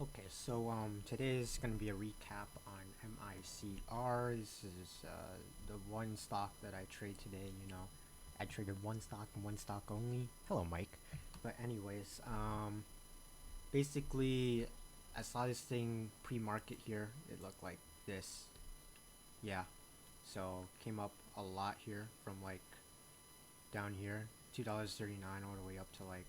Okay, so today is gonna be a recap on MICR. This is the one stock that I trade today. I traded one stock and one stock only. Hello, Mike. But anyways, basically, I saw this thing pre-market here. It looked like this. Yeah. So came up a lot here from like down here, $2.39 all the way up to like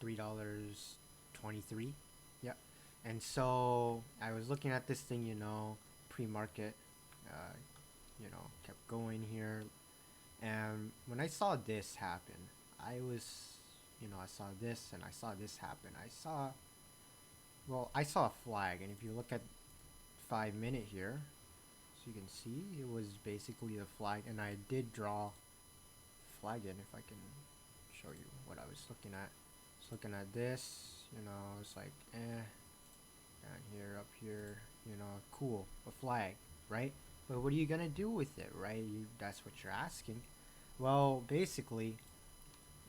$3.23. Yep. And so I was looking at this thing, pre-market, uh, kept going here. And when I saw this happen, I was, I saw this and I saw this happen. I saw a flag. And if you look at 5 minute here, so you can see it was basically the flag. And I did draw flag in if I can show you what I was looking at. Just looking at this, it's like down here, up here, cool, a flag, right? But what are you gonna do with it, right? That's what you're asking. Well, basically,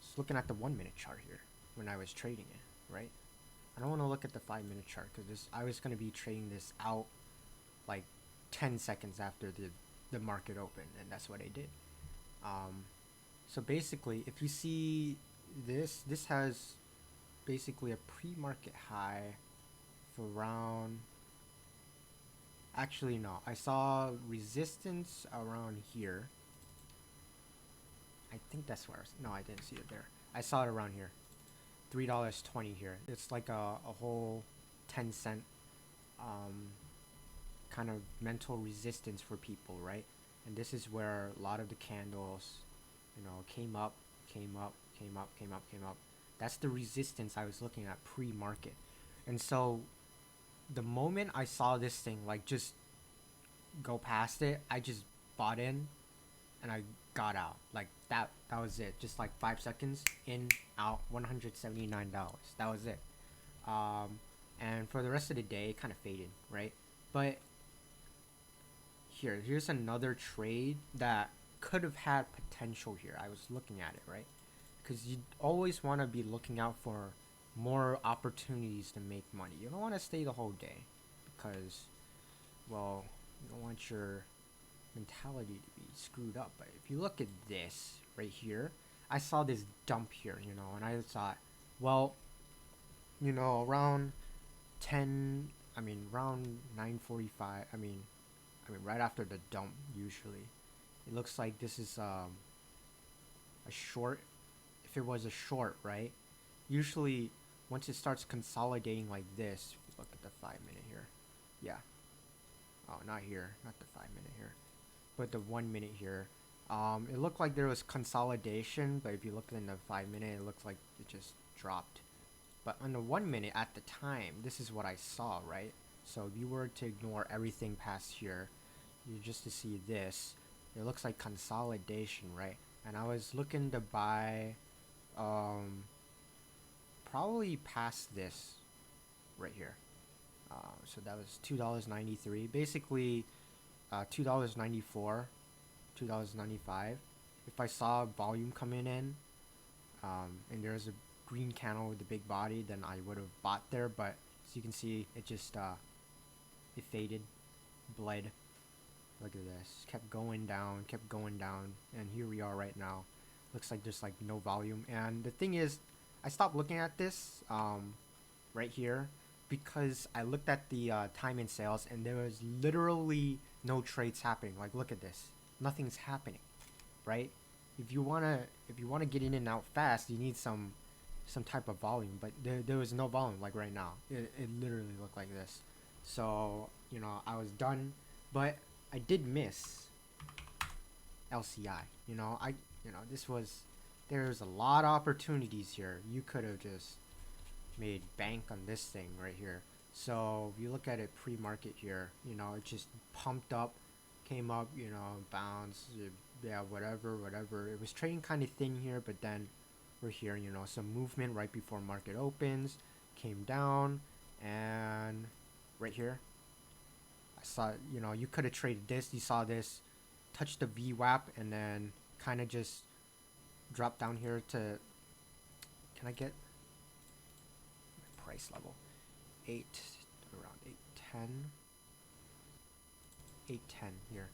just looking at the 1 minute chart here when I was trading it, right? I don't want to look at the 5 minute chart because I was gonna be trading this out like 10 seconds after the market opened, and that's what I did. Um, so basically, if you see this has basically a pre-market high for around. Actually, no. I saw resistance around here. I think that's where. No, I didn't see it there. I saw it around here. $3.20 here. It's like a whole 10 cent um, kind of mental resistance for people, right? And this is where a lot of the candles, came up, came up, came up, came up, came up. That's the resistance I was looking at pre-market. And so the moment I saw this thing like just go past it, I just bought in and I got out. Like that was it. Just like 5 seconds in, out, $179. That was it. Um and for the rest of the day it kind of faded, right? But here's another trade that could have had potential here. I was looking at it, right? Because you always want to be looking out for more opportunities to make money. You don't want to stay the whole day because, well, you don't want your mentality to be screwed up. But if you look at this right here, I saw this dump here, and I thought, well, around 10, around 9:45. Right after the dump, usually, it looks like this is a short. If it was a short, right? Usually, once it starts consolidating like this, if you look at the 5 minute here, yeah. Oh, not here, not the 5 minute here, but the 1 minute here. It looked like there was consolidation, but if you look in the 5 minute, it looks like it just dropped. But on the 1 minute at the time, this is what I saw, right? So if you were to ignore everything past here, you just to see this, it looks like consolidation, right? And I was looking to buy, um, probably past this right here. So that was $2.93. Basically, $2.94, $2.95. If I saw volume coming in, and there's a green candle with a big body, then I would have bought there. But as you can see, it just it faded, bled. Look at this. Kept going down, and here we are right now. Looks like there's like no volume. And the thing is, I stopped looking at this right here because I looked at the time in sales, and there was literally no trades happening. Like, look at this. Nothing's happening, right? If you wanna get in and out fast, you need some type of volume. But there was no volume like right now. It literally looked like this. So I was done, but I did miss LCI. This was there's a lot of opportunities here. You could have just made bank on this thing right here. So if you look at it pre-market here, it just pumped up, came up, bounced, yeah, whatever. It was trading kind of thin here, but then we're here, some movement right before market opens, came down, and right here, I saw, you could have traded this. You saw this, touch the VWAP, and then kind of just drop down here to. Can I get price level. 8, around 810. 810 here.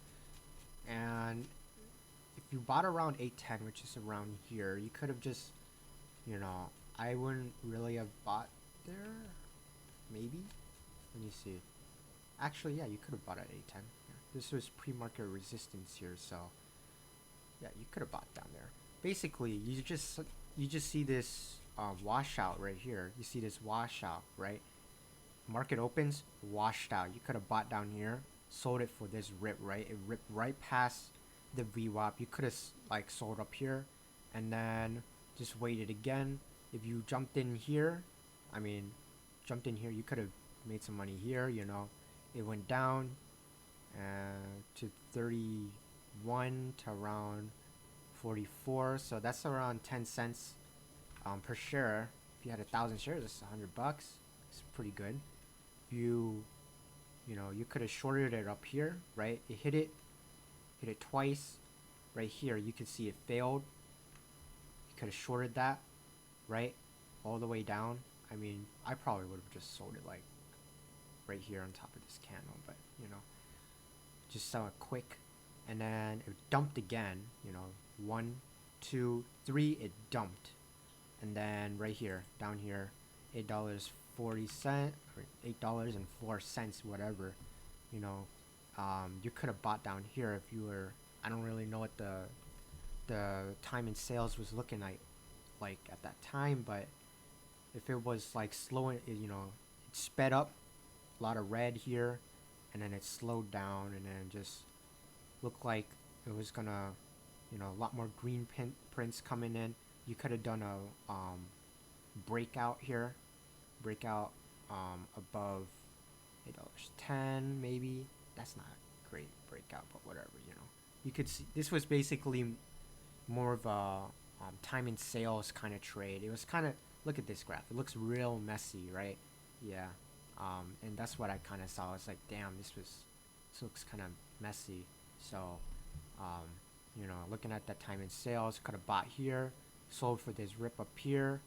And if you bought around 810, which is around here, you could have just, I wouldn't really have bought there. Maybe. Let me see. Actually, yeah, you could have bought at 810. Here. This was pre-market resistance here, so yeah, you could have bought down there. Basically, you just see this washout right here. You see this washout, right? Market opens, washed out. You could have bought down here, sold it for this rip, right? It ripped right past the VWAP. You could have like sold up here, and then just waited again. If you jumped in here, you could have made some money here. It went down to 31 to around 44, so that's around 10 cents per share. If you had 1,000 shares, that's $100. It's pretty good. You could have shorted it up here, right? It hit it twice. Right here, you can see it failed. You could have shorted that, right? All the way down. I probably would have just sold it like right here on top of this candle, but just sell it quick. And then it dumped again, 1, 2, 3, it dumped. And then right here, down here, $8.40 or $8.04, whatever. You could have bought down here if you were. I don't really know what the time in sales was looking like at that time, but if it was like slowing, it sped up, a lot of red here, and then it slowed down, and then just looked like it was gonna, a lot more green prints coming in. You could have done a breakout here, above $8.10 maybe. That's not a great breakout, but whatever. You could see this was basically more of a time in sales kind of trade. It was kind of, look at this graph. It looks real messy, right? Yeah. And that's what I kind of saw. It's like, damn, this looks kind of messy. So, looking at that time in sales, could have bought here, sold for this rip up here,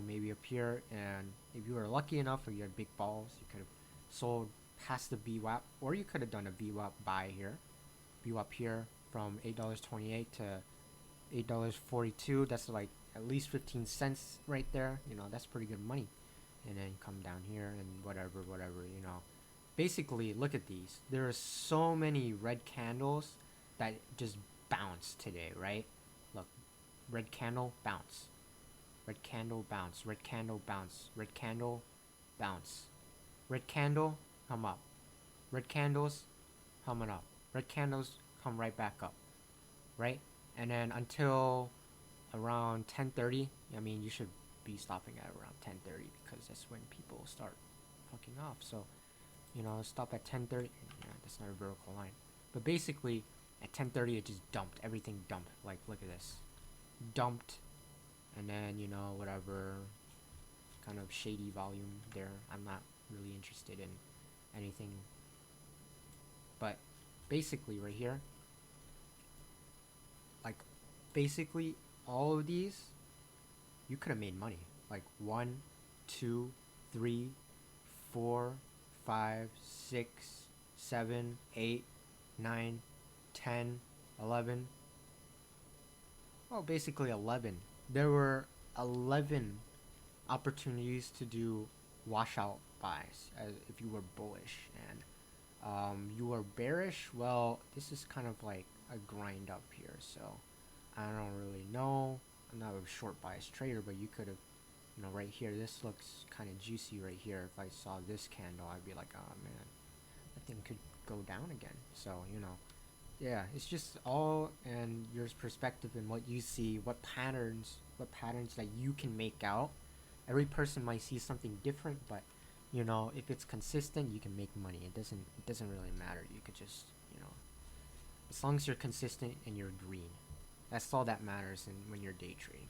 maybe up here, and if you were lucky enough or you had big balls, you could have sold past the VWAP, or you could have done a VWAP buy here, VWAP here from $8.28 to $8.42. That's like at least 15 cents right there. That's pretty good money. And then come down here and whatever. Basically, look at these. There are so many red candles that just bounce today, right? Look, red candle, bounce. Red candle, bounce. Red candle, bounce. Red candle, bounce. Red candle, come up. Red candles, coming up. Red candles come right back up, right? And then until around 10:30, you should be stopping at around 10:30 because that's when people start fucking off. So, stop at 10:30. Yeah, that's not a vertical line, but basically at 10:30 it just dumped. Everything dumped. Like, look at this, dumped, and then whatever kind of shady volume there. I'm not really interested in anything, but basically right here, like basically all of these, you could have made money. Like 1, 2, 3, 4, 5, 6, 7, 8, 9, 10, 11. Well, basically 11. There were 11 opportunities to do washout buys if you were bullish, and you were bearish. Well, this is kind of like a grind up here, so I don't really know. I'm not a short bias trader, but you could have, right here, this looks kind of juicy right here. If I saw this candle, I'd be like, oh man, that thing could go down again. So, yeah, it's just all in your perspective and what you see, what patterns that you can make out. Every person might see something different, but if it's consistent, you can make money. It doesn't really matter. You could just, as long as you're consistent and you're green, that's all that matters when you're day trading.